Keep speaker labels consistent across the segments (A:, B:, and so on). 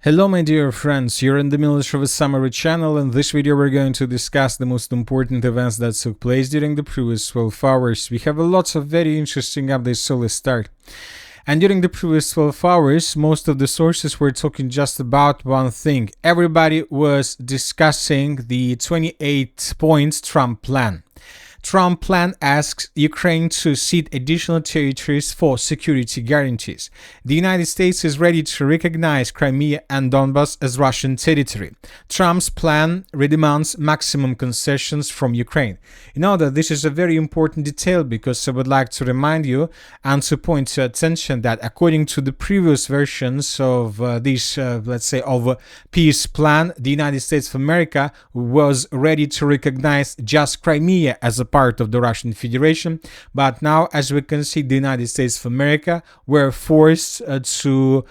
A: Hello my dear friends, you're in the Military Summary channel. In this video we're going to discuss the most important events that took place during the previous 12 hours. We have a lot of very interesting updates, so let's start. And during the previous 12 hours, most of the sources were talking just about one thing. Everybody was discussing the 28-point Trump plan. Trump plan asks Ukraine to cede additional territories for security guarantees. The United States is ready to recognize Crimea and Donbas as Russian territory. Trump's plan demands maximum concessions from Ukraine. You know that this is a very important detail because I would like to remind you and to point to attention that according to the previous versions of of peace plan, the United States of America was ready to recognize just Crimea as a part of the Russian Federation, but now, as we can see, the United States of America were forced to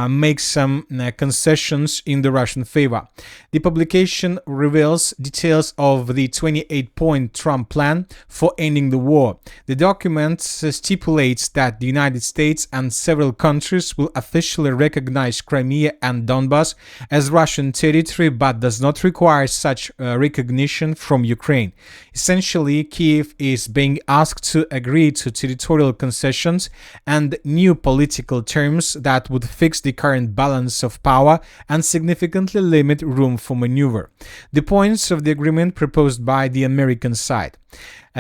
A: make some concessions in the Russian favor. The publication reveals details of the 28-point Trump plan for ending the war. The document stipulates that the United States and several countries will officially recognize Crimea and Donbas as Russian territory, but does not require such recognition from Ukraine. Essentially, Kiev is being asked to agree to territorial concessions and new political terms that would fix the current balance of power and significantly limit room for maneuver. The points of the agreement proposed by the American side: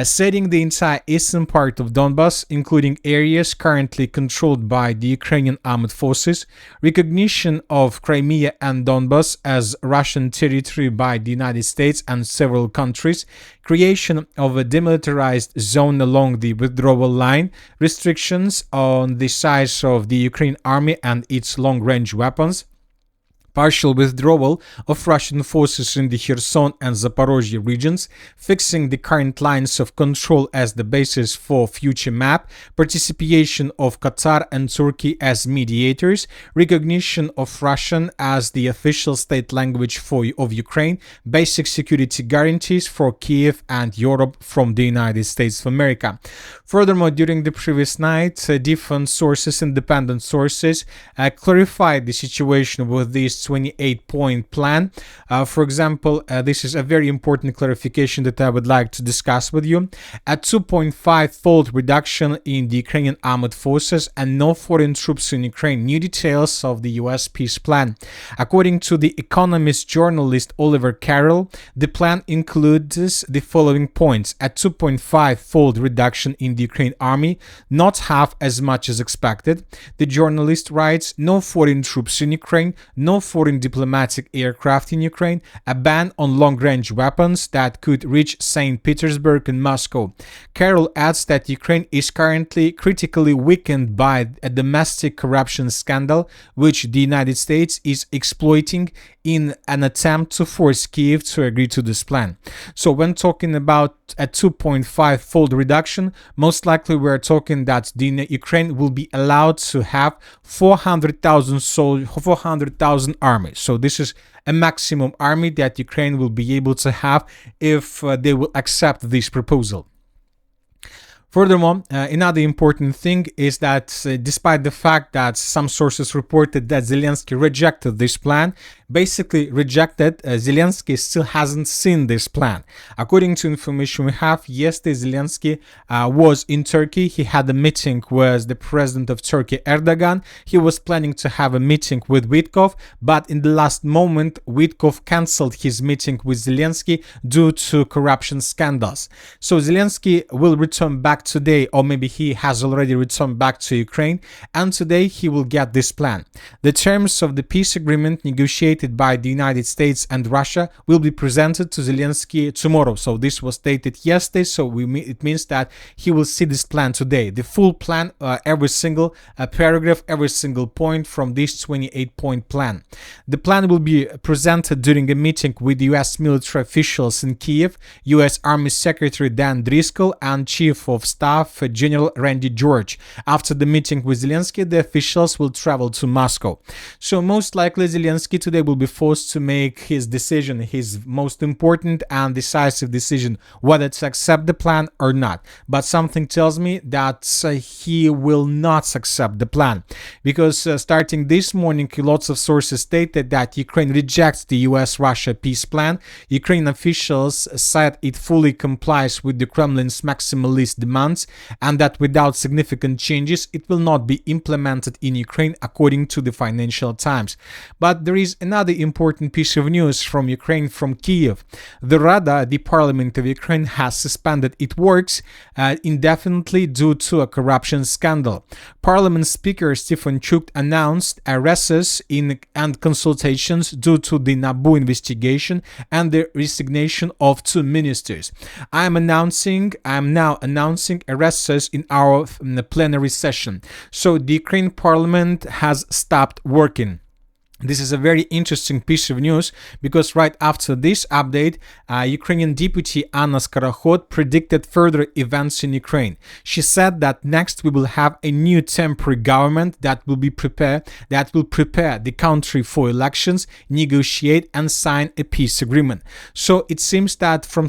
A: ceding the entire eastern part of Donbas, including areas currently controlled by the Ukrainian armed forces, recognition of Crimea and Donbas as Russian territory by the United States and several countries, creation of a demilitarized zone along the withdrawal line, restrictions on the size of the Ukraine army and its long-range weapons, partial withdrawal of Russian forces in the Kherson and Zaporozhye regions, fixing the current lines of control as the basis for future map, participation of Qatar and Turkey as mediators, recognition of Russian as the official state language of Ukraine, basic security guarantees for Kiev and Europe from the United States of America. Furthermore, during the previous night, different sources, independent sources, clarified the situation with this 28-point plan. For example, this is a very important clarification that I would like to discuss with you. A 2.5-fold reduction in the Ukrainian armed forces and no foreign troops in Ukraine. New details of the US peace plan. According to the Economist journalist Oliver Carroll, the plan includes the following points: a 2.5-fold reduction in the Ukraine army, not half as much as expected. The journalist writes: no foreign troops in Ukraine, no foreign diplomatic aircraft in Ukraine, a ban on long-range weapons that could reach St. Petersburg and Moscow. Carroll adds that Ukraine is currently critically weakened by a domestic corruption scandal, which the United States is exploiting in an attempt to force Kiev to agree to this plan. So when talking about a 2.5-fold reduction, most likely we're talking that the Ukraine will be allowed to have 400,000 army. So this is a maximum army that Ukraine will be able to have if they will accept this proposal. Furthermore, another important thing is that despite the fact that some sources reported that Zelensky rejected this plan, basically rejected, Zelensky still hasn't seen this plan. According to information we have, yesterday Zelensky was in Turkey. He had a meeting with the president of Turkey, Erdogan. He was planning to have a meeting with Witkoff, but in the last moment, Witkoff cancelled his meeting with Zelensky due to corruption scandals. So Zelensky will return back today, or maybe he has already returned back to Ukraine, and today he will get this plan. The terms of the peace agreement negotiated by the United States and Russia will be presented to Zelensky tomorrow. So this was stated yesterday, so it means that he will see this plan today. The full plan, every single paragraph, every single point from this 28-point plan. The plan will be presented during a meeting with US military officials in Kiev, US Army Secretary Dan Driscoll and Chief of Staff General Randy George. After the meeting with Zelensky, the officials will travel to Moscow. So most likely Zelensky today will be forced to make his decision, his most important and decisive decision, whether to accept the plan or not. But something tells me that he will not accept the plan, because starting this morning, lots of sources stated that Ukraine rejects the US-Russia peace plan. Ukraine officials said it fully complies with the Kremlin's maximalist demands, and that without significant changes, it will not be implemented in Ukraine, according to the Financial Times. But there is another important piece of news from Ukraine, from Kiev. The Rada, the parliament of Ukraine, has suspended its works indefinitely due to a corruption scandal. Parliament Speaker Stefan Chuk announced arrests and consultations due to the NABU investigation and the resignation of 2 ministers. I am now announcing arrests in our plenary session. So the Ukraine parliament has stopped working. This is a very interesting piece of news, because right after this update, Ukrainian deputy Anna Skorokhod predicted further events in Ukraine. She said that next we will have a new temporary government that will prepare the country for elections, negotiate and sign a peace agreement. So it seems that from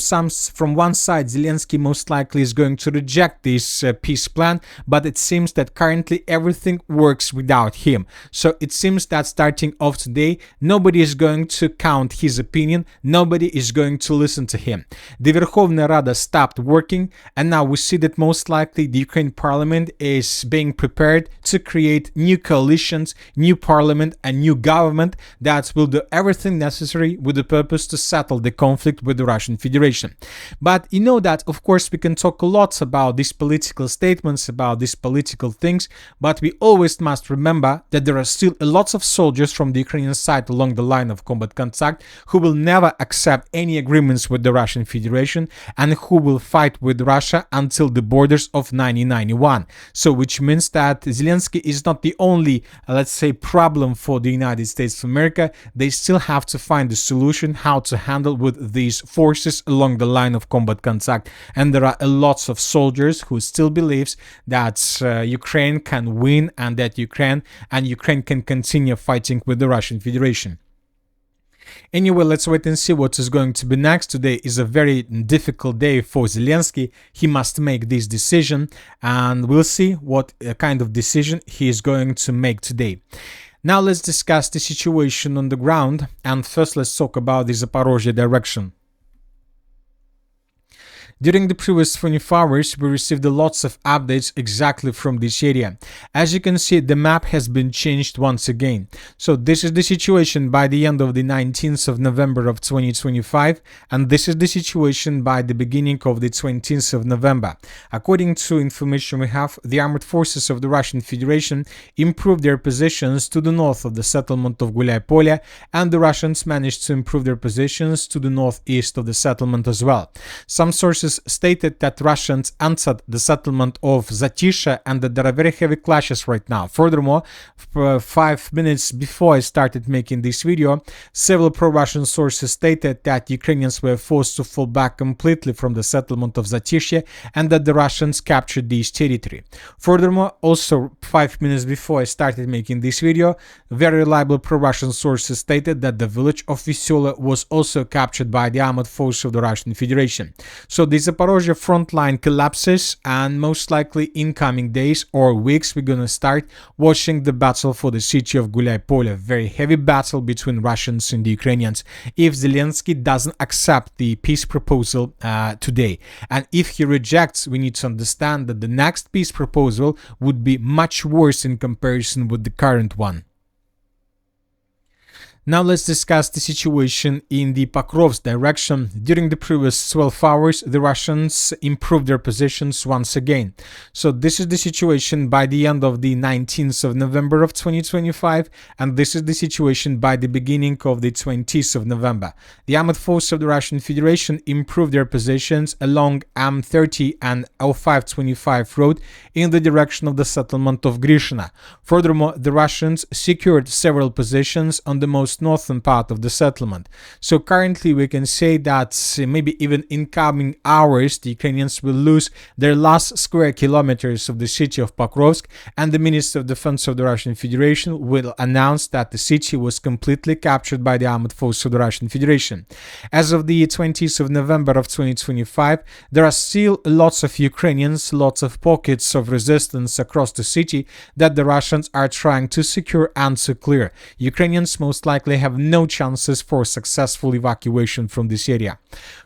A: one side, Zelensky most likely is going to reject this peace plan, but it seems that currently everything works without him. So it seems that starting of today, nobody is going to count his opinion, nobody is going to listen to him. The Verkhovna Rada stopped working, and now we see that most likely the Ukraine parliament is being prepared to create new coalitions, new parliament, and new government that will do everything necessary with the purpose to settle the conflict with the Russian Federation. But you know that, of course, we can talk a lot about these political statements, about these political things, but we always must remember that there are still a lot of soldiers from the Ukrainian side along the line of combat contact who will never accept any agreements with the Russian Federation, and who will fight with Russia until the borders of 1991. So which means that Zelensky is not the only, let's say, problem for the United States of America. They still have to find a solution how to handle with these forces along the line of combat contact. And there are a lots of soldiers who still believes that Ukraine can win, and that Ukraine can continue fighting with the Russian Federation. Anyway, let's wait and see what is going to be next. Today is a very difficult day for Zelensky. He must make this decision, and we'll see what kind of decision he is going to make today. Now let's discuss the situation on the ground, and first let's talk about the Zaporozhye direction. During the previous 24 hours, we received lots of updates exactly from this area. As you can see, the map has been changed once again. So this is the situation by the end of the 19th of November of 2025, and this is the situation by the beginning of the 20th of November. According to information we have, the armed forces of the Russian Federation improved their positions to the north of the settlement of Gulyai-Polye, and the Russians managed to improve their positions to the northeast of the settlement as well. Some sources stated that Russians entered the settlement of Zatyshe, and that there are very heavy clashes right now. Furthermore, 5 minutes before I started making this video, several pro-Russian sources stated that Ukrainians were forced to fall back completely from the settlement of Zatyshe, and that the Russians captured this territory. Furthermore, also 5 minutes before I started making this video, very reliable pro-Russian sources stated that the village of Veselye was also captured by the armed forces of the Russian Federation. So the Zaporozhye front line collapses, and most likely in coming days or weeks we're gonna start watching the battle for the city of Gulyai-Polye. Very heavy battle between Russians and the Ukrainians if Zelensky doesn't accept the peace proposal today. And if he rejects, we need to understand that the next peace proposal would be much worse in comparison with the current one. Now let's discuss the situation in the Pokrovsk direction. During the previous 12 hours, the Russians improved their positions once again. So this is the situation by the end of the 19th of November of 2025, and this is the situation by the beginning of the 20th of November. The armed forces of the Russian Federation improved their positions along M30 and L525 road in the direction of the settlement of Grishina. Furthermore, the Russians secured several positions on the most most northern part of the settlement. So currently we can say that maybe even in coming hours the Ukrainians will lose their last square kilometers of the city of Pokrovsk, and the Minister of Defense of the Russian Federation will announce that the city was completely captured by the armed forces of the Russian Federation. As of the 20th of November of 2025, there are still lots of Ukrainians, lots of pockets of resistance across the city that the Russians are trying to secure and to clear. Ukrainians most likely have no chances for successful evacuation from this area.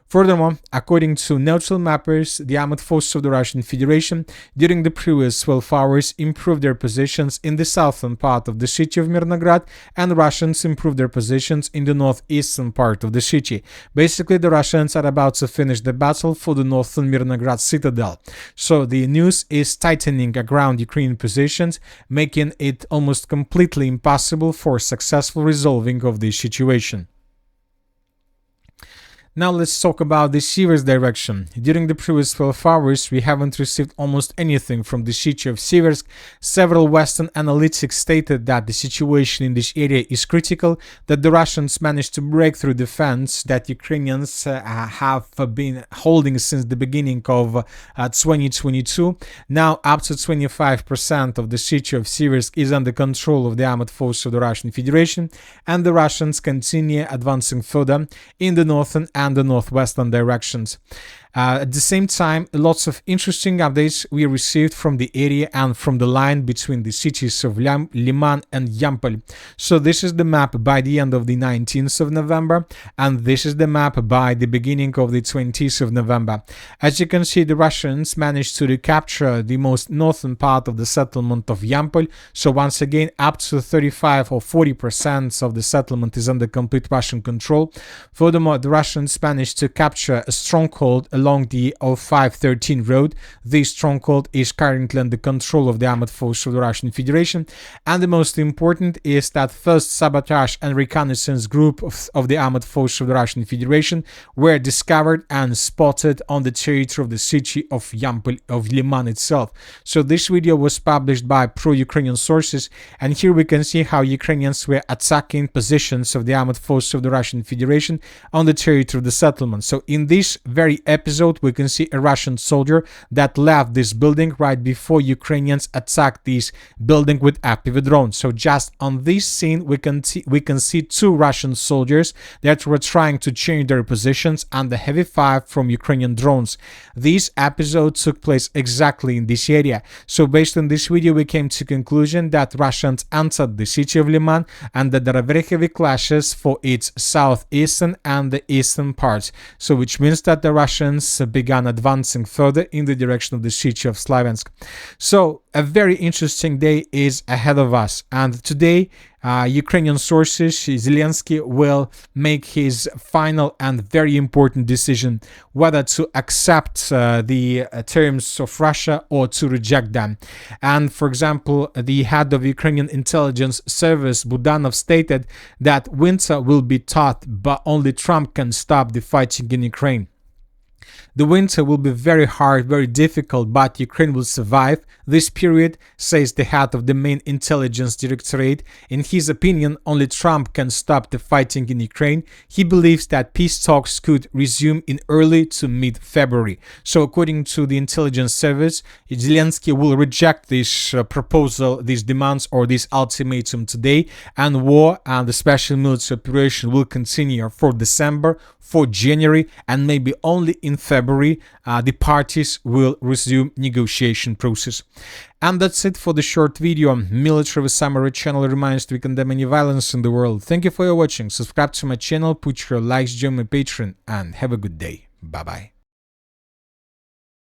A: Furthermore, according to neutral mappers, the armed forces of the Russian Federation during the previous 12 hours improved their positions in the southern part of the city of Mirnograd, and Russians improved their positions in the northeastern part of the city. Basically, the Russians are about to finish the battle for the northern Mirnograd citadel. So the news is tightening around Ukrainian positions, making it almost completely impossible for successful resolving of this situation. Now let's talk about the Sivers direction. During the previous 12 hours, we haven't received almost anything from the city of Siversk. Several Western analytics stated that the situation in this area is critical, that the Russians managed to break through defense that Ukrainians have been holding since the beginning of 2022. Now up to 25% of the city of Siversk is under control of the armed forces of the Russian Federation, and the Russians continue advancing further in the northern and the northwestern directions. At the same time, lots of interesting updates we received from the area and from the line between the cities of Lyman and Yampol. So this is the map by the end of the 19th of November, and this is the map by the beginning of the 20th of November. As you can see, the Russians managed to recapture the most northern part of the settlement of Yampol. So once again, up to 35 or 40% of the settlement is under complete Russian control. Furthermore, the Russians managed to capture a stronghold along the 0513 road. This stronghold is currently under control of the armed forces of the Russian Federation, and the most important is that first sabotage and reconnaissance group of the armed forces of the Russian Federation were discovered and spotted on the territory of the city of Yampol, of Lyman itself. So this video was published by pro-Ukrainian sources, and here we can see how Ukrainians were attacking positions of the armed forces of the Russian Federation on the territory of the settlement. So in this very episode, we can see a Russian soldier that left this building right before Ukrainians attacked this building with FPV drones. So just on this scene, we can see two Russian soldiers that were trying to change their positions under heavy fire from Ukrainian drones. This episode took place exactly in this area. So based on this video, we came to conclusion that Russians entered the city of Lyman and that there are very heavy clashes for its southeastern and the eastern parts. So which means that the Russians began advancing further in the direction of the city of Slaviansk. So a very interesting day is ahead of us, and today Ukrainian sources, Zelensky will make his final and very important decision whether to accept the terms of Russia or to reject them. And for example, the head of Ukrainian intelligence service, Budanov, stated that winter will be tough, but only Trump can stop the fighting in Ukraine. The winter will be very hard, very difficult, but Ukraine will survive this period, says the head of the main intelligence directorate. In his opinion, only Trump can stop the fighting in Ukraine. He believes that peace talks could resume in early to mid-February. So according to the intelligence service, Zelensky will reject this proposal, these demands or this ultimatum today, and war and the special military operation will continue for December, for January, and maybe only in February the parties will resume negotiation process. And that's it for the short video. Military Summary channel reminds we condemn any violence in the world. Thank you for your watching. Subscribe to my channel, put your likes, join my Patreon, and have a good day. Bye bye.